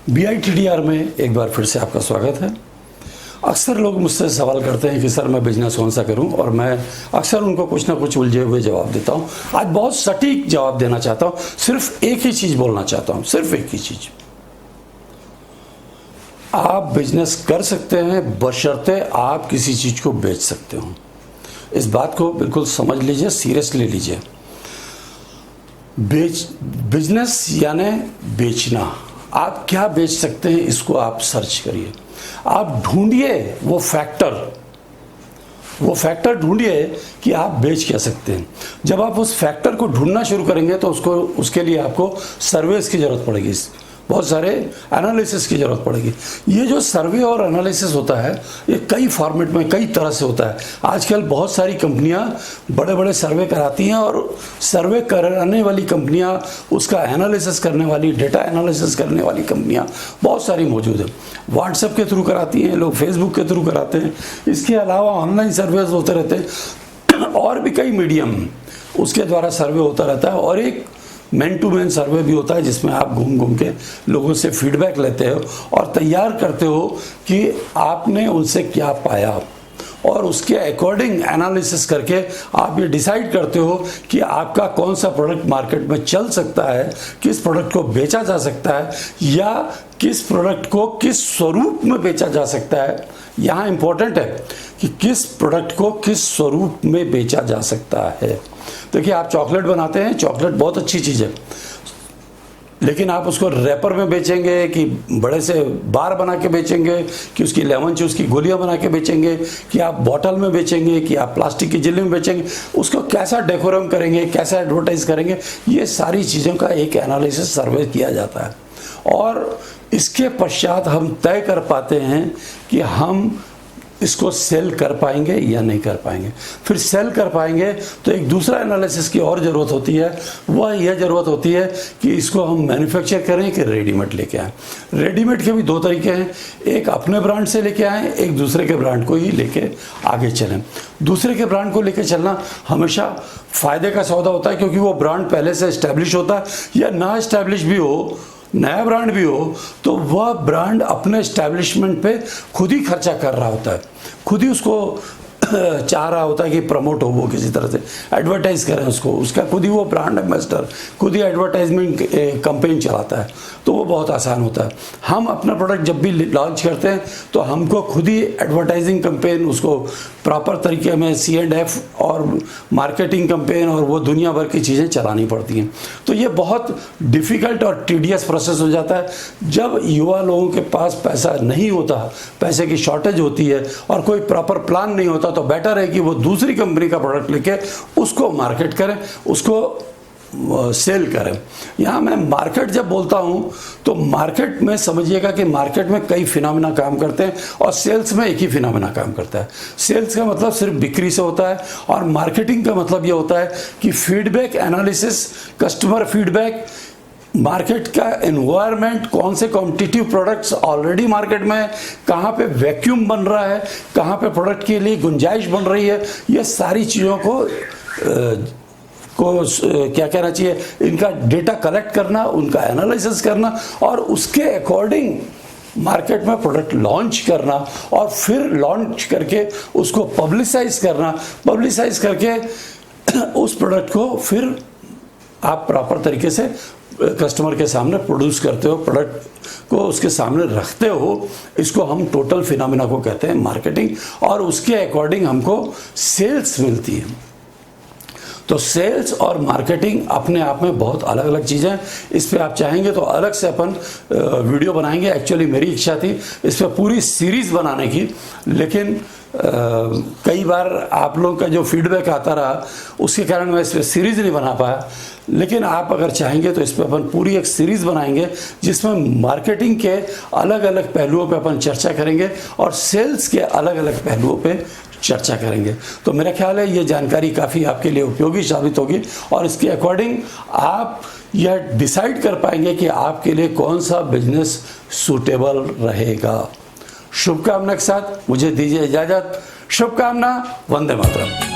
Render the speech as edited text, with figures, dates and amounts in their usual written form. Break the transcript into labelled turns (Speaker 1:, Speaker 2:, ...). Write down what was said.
Speaker 1: BITDR में एक बार फिर से आपका स्वागत है। अक्सर लोग मुझसे सवाल करते हैं कि सर मैं बिजनेस कौन सा करूं, और मैं अक्सर उनको कुछ ना कुछ उलझे हुए जवाब देता हूं। आज बहुत सटीक जवाब देना चाहता हूं, सिर्फ एक ही चीज़ बोलना चाहता हूं, सिर्फ एक ही चीज़। आप बिजनेस कर सकते हैं बशर्ते आप किसी चीज़ को बेच सकते हो। इस बात को बिल्कुल समझ लीजिए, सीरियसली लीजिए। बिजनेस यानी बेचना। आप क्या बेच सकते हैं इसको आप सर्च करिए, आप ढूंढिए वो फैक्टर ढूंढिए कि आप बेच क्या सकते हैं। जब आप उस फैक्टर को ढूंढना शुरू करेंगे तो उसके लिए आपको सर्वेस की जरूरत पड़ेगी, बहुत सारे एनालिसिस की ज़रूरत पड़ेगी। ये जो सर्वे और एनालिसिस होता है ये कई फॉर्मेट में कई तरह से होता है। आजकल बहुत सारी कंपनियां बड़े बड़े सर्वे कराती हैं, और सर्वे कराने वाली कंपनियां, उसका एनालिसिस करने वाली, डेटा एनालिसिस करने वाली कंपनियां बहुत सारी मौजूद हैं। व्हाट्सएप के थ्रू कराती हैं लोग, फेसबुक के थ्रू कराते हैं, इसके अलावा ऑनलाइन सर्वेज होते रहते हैं, और भी कई मीडियम उसके द्वारा सर्वे होता रहता है। और एक मैन टू मैन सर्वे भी होता है जिसमें आप घूम घूम के लोगों से फीडबैक लेते हो और तैयार करते हो कि आपने उनसे क्या पाया, और उसके अकॉर्डिंग एनालिसिस करके आप ये डिसाइड करते हो कि आपका कौन सा प्रोडक्ट मार्केट में चल सकता है, किस प्रोडक्ट को बेचा जा सकता है, या किस प्रोडक्ट को किस स्वरूप में बेचा जा सकता है। यहाँ इंपॉर्टेंट है कि किस प्रोडक्ट को किस स्वरूप में बेचा जा सकता है। देखिए, आप चॉकलेट बनाते हैं, चॉकलेट बहुत अच्छी चीज़ है, लेकिन आप उसको रैपर में बेचेंगे कि बड़े से बार बना के बेचेंगे, कि उसकी लेमन जूस की गोलियां बना के बेचेंगे, कि आप बॉटल में बेचेंगे, कि आप प्लास्टिक की झिल्ली में बेचेंगे, उसको कैसा डेकोरम करेंगे, कैसा एडवर्टाइज करेंगे, ये सारी चीज़ों का एक एनालिसिस सर्वे किया जाता है। और इसके पश्चात हम तय कर पाते हैं कि हम इसको सेल कर पाएंगे या नहीं कर पाएंगे। फिर सेल कर पाएंगे तो एक दूसरा एनालिसिस की और ज़रूरत होती है, वह यह ज़रूरत होती है कि इसको हम मैन्युफैक्चर करें कि रेडीमेड लेके आएँ। रेडीमेड के भी दो तरीके हैं, एक अपने ब्रांड से लेके आएँ, एक दूसरे के ब्रांड को ही लेके आगे चलें। दूसरे के ब्रांड को लेके चलना हमेशा फ़ायदे का सौदा होता है, क्योंकि वो ब्रांड पहले से इस्टेब्लिश होता है, या ना इस्टेब्लिश भी हो, नया ब्रांड भी हो, तो वह ब्रांड अपने एस्टैब्लिशमेंट पे खुद ही खर्चा कर रहा होता है, खुद ही उसको चाह रहा होता है कि प्रमोट हो, वो किसी तरह से एडवर्टाइज करें उसको, उसका खुद ही वो ब्रांड एम्बेसडर, खुद ही एडवर्टाइजमेंट कैंपेन चलाता है, तो वो बहुत आसान होता है। हम अपना प्रोडक्ट जब भी लॉन्च करते हैं तो हमको खुद ही एडवर्टाइजिंग कैंपेन, उसको प्रॉपर तरीके में C&F और मार्केटिंग कैंपेन और वो दुनिया भर की चीज़ें चलानी पड़ती हैं। तो ये बहुत डिफ़िकल्ट और टीडियस प्रोसेस हो जाता है। जब युवा लोगों के पास पैसा नहीं होता, पैसे की शॉर्टेज होती है और कोई प्रॉपर प्लान नहीं होता, तो बेटर है कि वो दूसरी कंपनी का प्रोडक्ट लेके उसको मार्केट करें, उसको सेल करें। यहाँ मैं मार्केट जब बोलता हूँ तो मार्केट में समझिएगा कि मार्केट में कई फिनोमेना काम करते हैं, और सेल्स में एक ही फिनोमेना काम करता है। सेल्स का मतलब सिर्फ बिक्री से होता है, और मार्केटिंग का मतलब ये होता है कि feedback analysis, customer feedback, market का एनवायरनमेंट, कौन से कॉम्पिटिटिव प्रोडक्ट्स ऑलरेडी मार्केट में है, कहाँ पे वैक्यूम बन रहा है, कहाँ पे प्रोडक्ट के लिए गुंजाइश बन रही है, ये सारी चीज़ों को क्या कहना चाहिए, इनका डेटा कलेक्ट करना, उनका एनालिसिस करना, और उसके अकॉर्डिंग मार्केट में प्रोडक्ट लॉन्च करना, और फिर लॉन्च करके उसको पब्लिसाइज करना, पब्लिसाइज करके उस प्रोडक्ट को फिर आप प्रॉपर तरीके से कस्टमर के सामने प्रोड्यूस करते हो, प्रोडक्ट को उसके सामने रखते हो। इसको हम टोटल फिनोमेना को कहते हैं मार्केटिंग, और उसके अकॉर्डिंग हमको सेल्स मिलती है। तो सेल्स और मार्केटिंग अपने आप में बहुत अलग अलग चीज़ें हैं। इस पे आप चाहेंगे तो अलग से अपन वीडियो बनाएंगे। एक्चुअली मेरी इच्छा थी इस पे पूरी सीरीज़ बनाने की, लेकिन कई बार आप लोगों का जो फीडबैक आता रहा उसके कारण मैं इस पर सीरीज़ नहीं बना पाया। लेकिन आप अगर चाहेंगे तो इस पर अपन पूरी एक सीरीज़ बनाएंगे जिसमें मार्केटिंग के अलग अलग पहलुओं पे अपन चर्चा करेंगे और सेल्स के अलग अलग पहलुओं पे चर्चा करेंगे। तो मेरा ख्याल है ये जानकारी काफ़ी आपके लिए उपयोगी साबित होगी, और इसके अकॉर्डिंग आप यह डिसाइड कर पाएंगे कि आपके लिए कौन सा बिजनेस सूटेबल रहेगा। शुभकामना के साथ मुझे दीजिए इजाज़त। शुभकामना। वंदे मातरम।